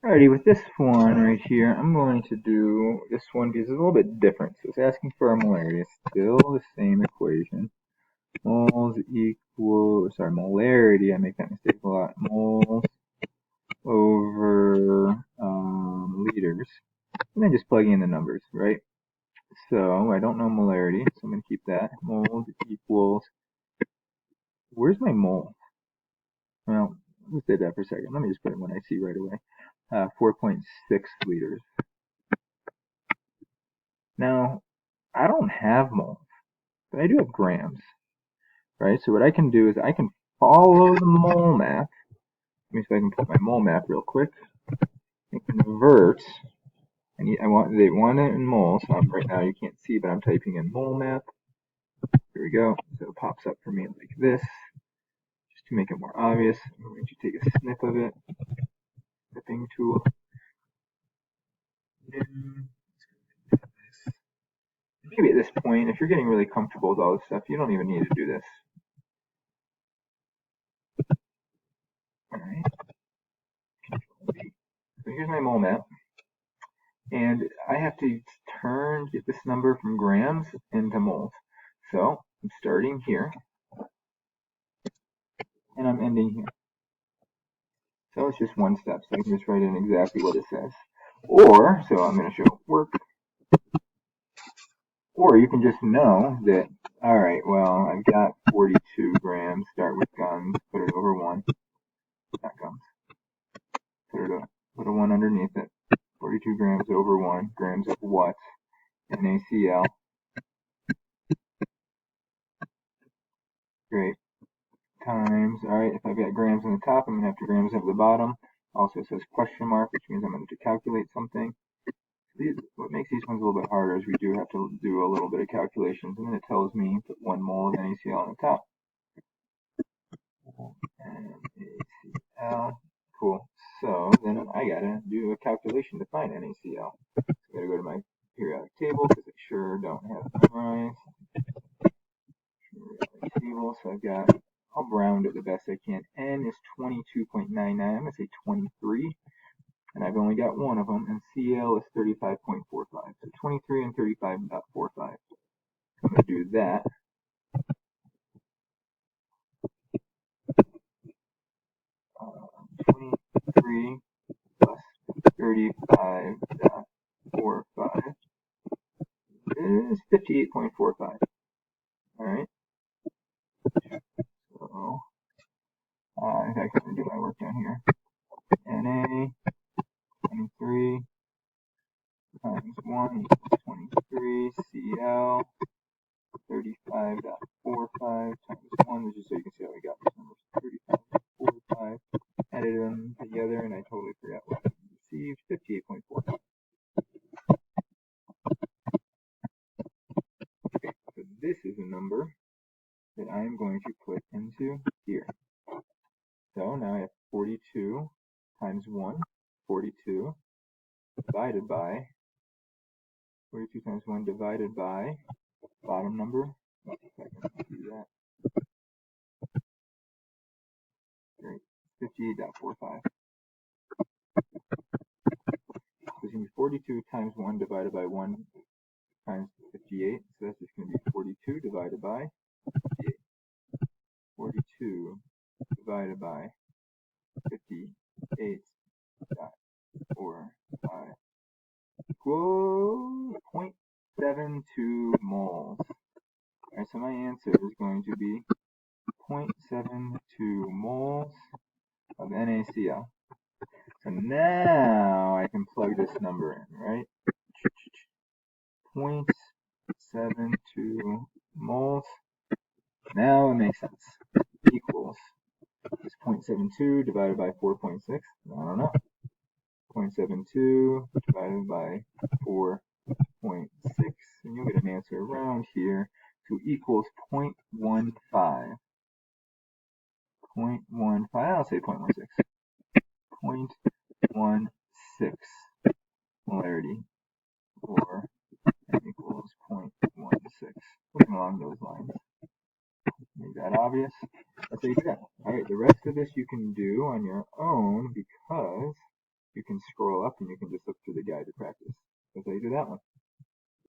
Alrighty, with this one right here, I'm going to do this one because it's a little bit different. So it's asking for a molarity. It's still the same equation. Moles equal, sorry, molarity, I make that mistake a lot. Moles over liters. And then just plugging in the numbers, right? So I don't know molarity, so I'm going to keep that. Moles equals, where's my mole? Well, let's say that for a second. Let me just put in what I see right away. 4.6 liters. Now, I don't have moles, but I do have grams, right? So what I can do is I can follow the mole map. Let me see if I can put my mole map real quick and convert. They want it in moles. So right now you can't see, but I'm typing in mole map. Here we go. So it pops up for me like this. Just to make it more obvious, I'm going to take a snip of it. Snipping tool. Maybe at this point, if you're getting really comfortable with all this stuff, you don't even need to do this. Alright. So here's my mole map. And I have to get this number from grams into moles. So I'm starting here, and I'm ending here. So it's just one step, so I can just write in exactly what it says. Or, so I'm going to show work, or you can just know that, alright, well, I've got 42 grams, start with guns, put it over 1, not guns, put a 1 underneath it, 42 grams over 1, grams of what? NaCl. Great. Times, alright, if I've got grams on the top, I'm going to have to grams at the bottom. Also says question mark, which means I'm going to calculate something. What makes these ones a little bit harder is we do have to do a little bit of calculations, and then it tells me put 1 mole of NaCl on the top. NaCl, cool. So then I gotta do a calculation to find NaCl. So I gotta go to my periodic table, because I sure don't have it memorized. Table, so I've got, I'll round it the best I can. N is 22.99, I'm going to say 23, and I've only got one of them, and Cl is 35.45, so 23 and 35.45. I'm going to do that. 23 plus 35.45 is 58.45. Alright, so in fact, I'm going to do my work down here. Na 23 times 1 equals 23. Cl 35.45 times 1, just so you can see how we got these numbers. 35.45. Added them together, and I totally forgot what I received. 58.45. Okay, so this is a number that I am going to put into here. So now I have 42 times 1, 42, divided by 42 times 1 divided by bottom number. Let's see if I can do that. Great. 58.45. So it's going to be 42 times 1 divided by 1 times 58. So that's just going to be 42 divided by 58. 42 divided by 58.45 equals 0.72 moles. Alright, so my answer is going to be 0.72 moles of NaCl. So now I can plug this number in, right? 0.72 moles. Now it makes sense. Equals is 0.72 divided by 4.6. I don't know. 0.72 divided by 4.6, and you'll get an answer around here. So equals 0.15. 0.15. I'll say 0.16. 0.16 molarity, or n equals 0.16. Something along those lines. Make that obvious. That's how you do that. Alright, the rest of this you can do on your own because you can scroll up and you can just look through the guide to practice. That's how you do that one.